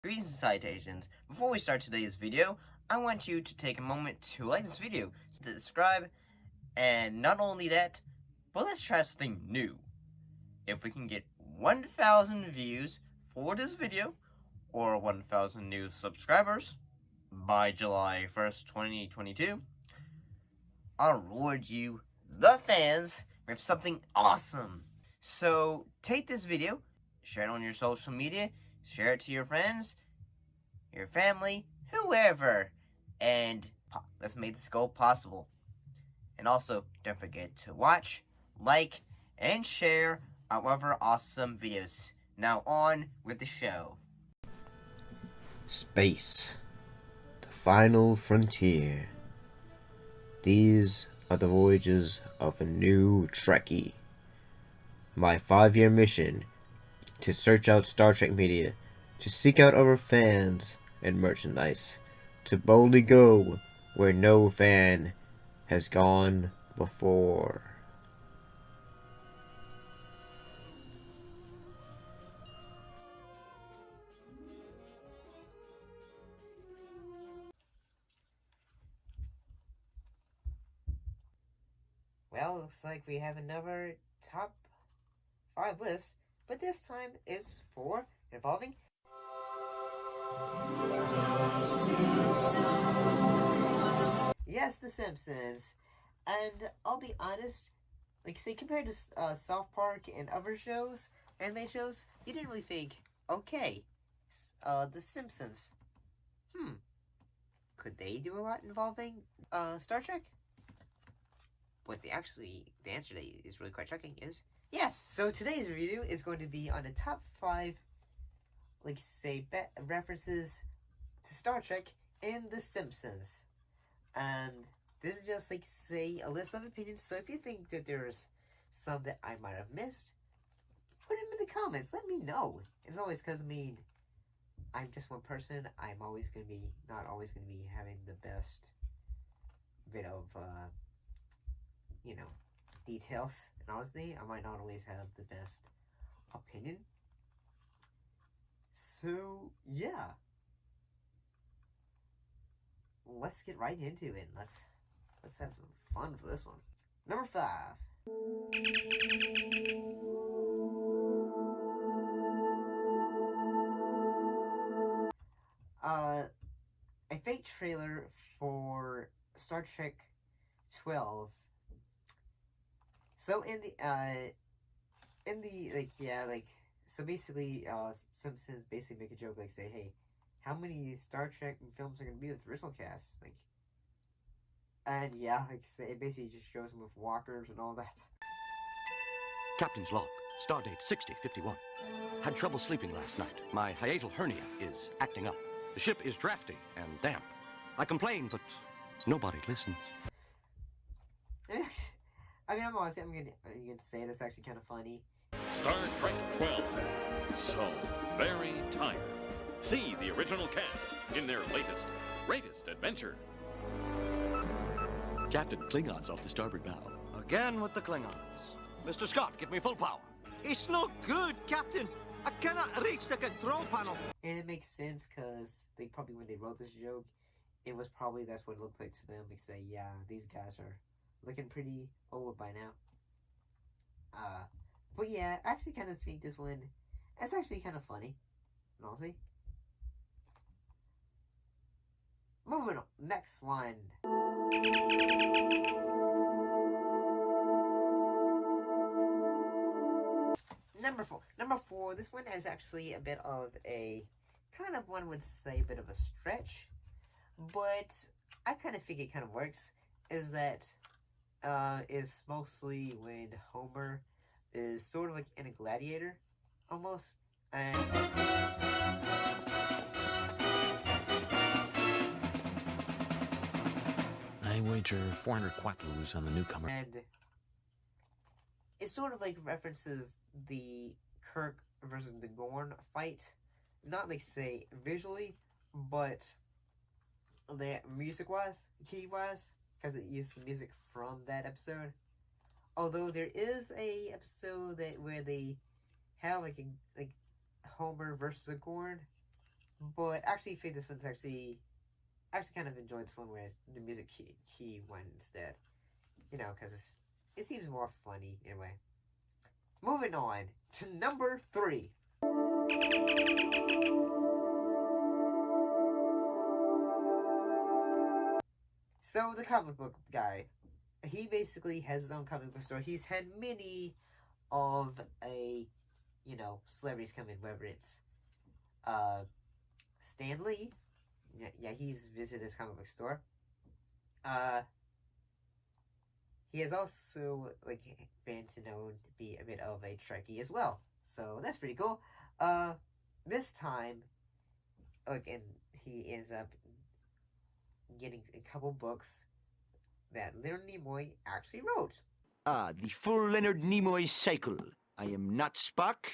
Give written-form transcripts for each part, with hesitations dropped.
Greetings and salutations. Before we start today's video, I want you to take a moment to like this video, to subscribe, and not only that, but let's try something new. If we can get 1,000 views for this video, or 1,000 new subscribers, by July 1st, 2022, I'll reward you, the fans, with something awesome. So, take this video, share it on your social media, share it to your friends, your family, whoever, and let's make this goal possible. And also, don't forget to watch, like, and share our other awesome videos. Now on with the show. Space, the final frontier. These are the voyages of a new Trekkie. My 5-year mission to search out Star Trek media, to seek out our fans and merchandise, to boldly go where no fan has gone before. Well, looks like we have another top 5 list, but this time is for involving yes, The Simpsons. And I'll be honest, say compared to South Park and other shows, anime shows, you didn't really think, okay, The Simpsons. Could they do a lot involving Star Trek? What the answer that is really quite shocking is yes. So today's review is going to be on the top 5, references to Star Trek in The Simpsons. And this is just, a list of opinions. So if you think that there's some that I might have missed, put them in the comments. Let me know. It's always because, I'm just one person. I'm always going to be, not always going to be having the best bit of, details. And honestly, I might not always have the best opinion. So, yeah. Let's get right into it. Let's have some fun for this one. Number 5. A fake trailer for Star Trek 12. So so basically, Simpsons basically make a joke, say, hey, how many Star Trek films are going to be with the original cast? And yeah, it basically just shows them with walkers and all that. Captain's log, stardate 6051. Had trouble sleeping last night. My hiatal hernia is acting up. The ship is drafty and damp. I complain, but nobody listens. I'm honestly, I'm gonna say that's actually kind of funny. Star Trek 12. So very tired. See the original cast in their greatest adventure. Captain, Klingons off the starboard bow. Again with the Klingons. Mr. Scott, give me full power. It's not good, Captain. I cannot reach the control panel. And it makes sense because they probably, when they wrote this joke, it was probably that's what it looked like to them. They say, yeah, these guys are looking pretty old by now. But yeah, I actually kind of think this one, it's actually kind of funny, honestly. Moving on, next one. Number four, this one is actually a bit of a, kind of one would say, a bit of a stretch, but I kind of think it kind of works, is that is mostly when Homer is sort of like in a gladiator, almost, and I wager 400 quattros on the newcomer. And it sort of references the Kirk versus the Gorn fight, not say visually, but the music-wise, key-wise, because it used the music from that episode. Although there is a episode where they have Homer versus a Gorn, But actually, I think this one's actually kind of enjoyed this one, whereas the music key one instead. You know, because it seems more funny in a way. Moving on to number 3. So the comic book guy, he basically has his own comic book store. He's had many of celebrities come in, whether it's Stan Lee. Yeah, he's visited his comic book store. He has also been known to be a bit of a Trekkie as well. So that's pretty cool. This time, and he ends up getting a couple books that Leonard Nimoy actually wrote. The full Leonard Nimoy cycle. I am not Spock,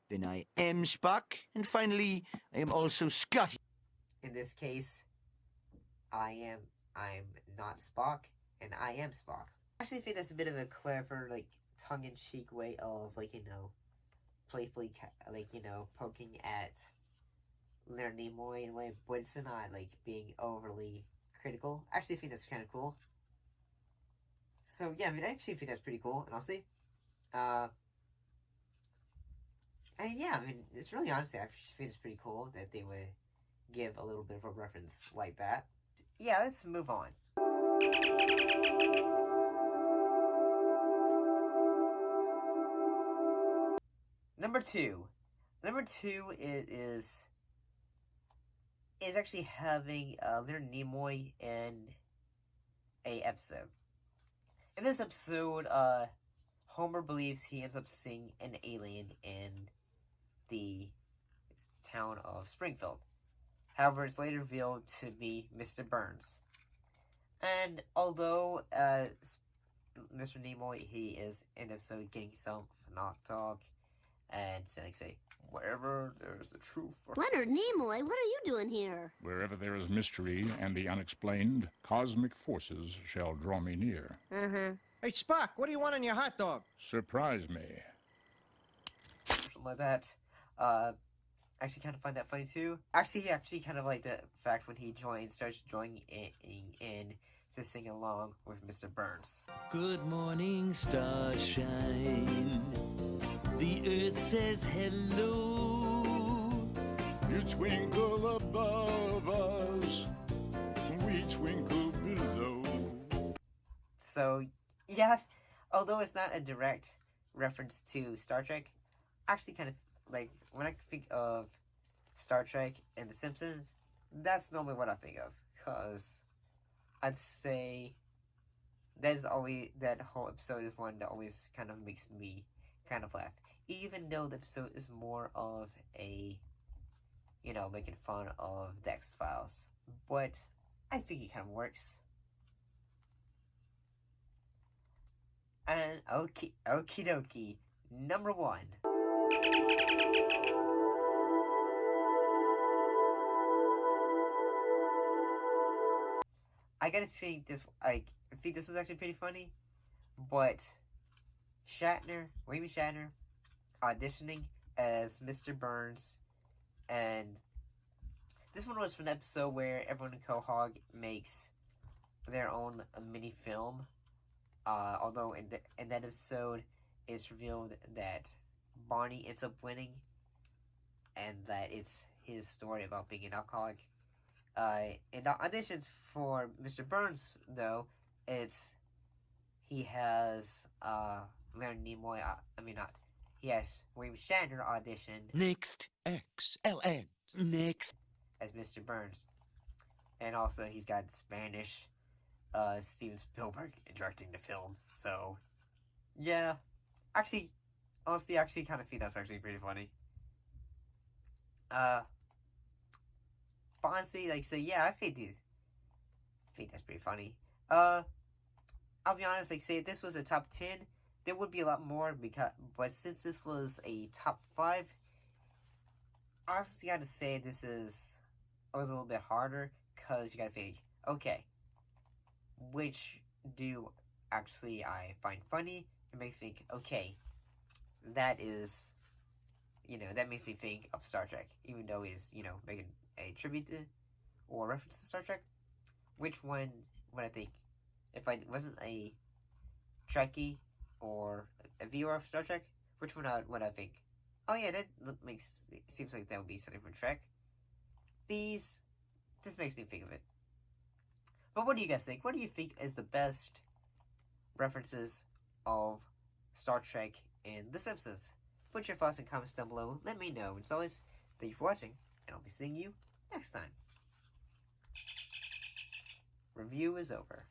then I am Spock, and finally, I am also Scotty. In this case, I'm not Spock, and I am Spock. I actually think that's a bit of a clever, tongue-in-cheek way of, playfully, poking at Leonard Nimoy in a way, but it's not, being overly critical. I actually think that's kind of cool. So, yeah, I actually think that's pretty cool, and I'll see. And yeah, it's really honestly, I think it's pretty cool that they would give a little bit of a reference like that. Yeah, let's move on. Number 2. Number 2 is actually having Leonard Nimoy in a episode. In this episode, Homer believes he ends up seeing an alien in the town of Springfield. However, it's later revealed to be Mr. Burns. And although Mr. Nimoy, he is in the episode getting some knock talk and say, wherever there's the truth. Leonard Nimoy, what are you doing here? Wherever there is mystery and the unexplained, cosmic forces shall draw me near. Hey, Spock, what do you want in your hot dog? Surprise me. Something like that. Actually kind of find that funny too. Actually kind of like the fact when he starts joining in to sing along with Mr. Burns. Good morning, starshine. The earth says hello. You twinkle above us, we twinkle below. So, yeah, although it's not a direct reference to Star Trek, actually kind of, when I think of Star Trek and The Simpsons, that's normally what I think of, because I'd say that whole episode is one that always kind of makes me kind of laugh, even though the episode is more of a, making fun of the X-Files, but I think it kind of works. And okie dokie, number 1. I gotta think this. I think this was actually pretty funny, but William Shatner, auditioning as Mr. Burns, and this one was from the episode where everyone in Quahog makes their own mini film. Although in that episode, it's revealed that Barney ends up winning, and that it's his story about being an alcoholic. In the auditions for Mr. Burns, though, he has Leonard Nimoy. He has William Shatner audition. Next. Excellent. Next. As Mr. Burns, and also he's got Spanish Steven Spielberg directing the film. So, yeah, honestly, kind of think that's actually pretty funny. But honestly, yeah, I think that's pretty funny. I'll be honest, say if this was a top 10, there would be a lot more, but since this was a top 5, honestly, gotta say this was a little bit harder, because you gotta think, okay, which do actually I find funny, and make me think, okay, that is, that makes me think of Star Trek, even though it's, making a tribute to, or reference to Star Trek, which one would I think? If I wasn't a Trekkie or a viewer of Star Trek, which one would I think? Oh yeah, that seems like that would be something from Trek. This makes me think of it. But what do you guys think? What do you think is the best references of Star Trek in The Simpsons? Put your thoughts in comments down below. Let me know. As always, thank you for watching, and I'll be seeing you next time. Review is over.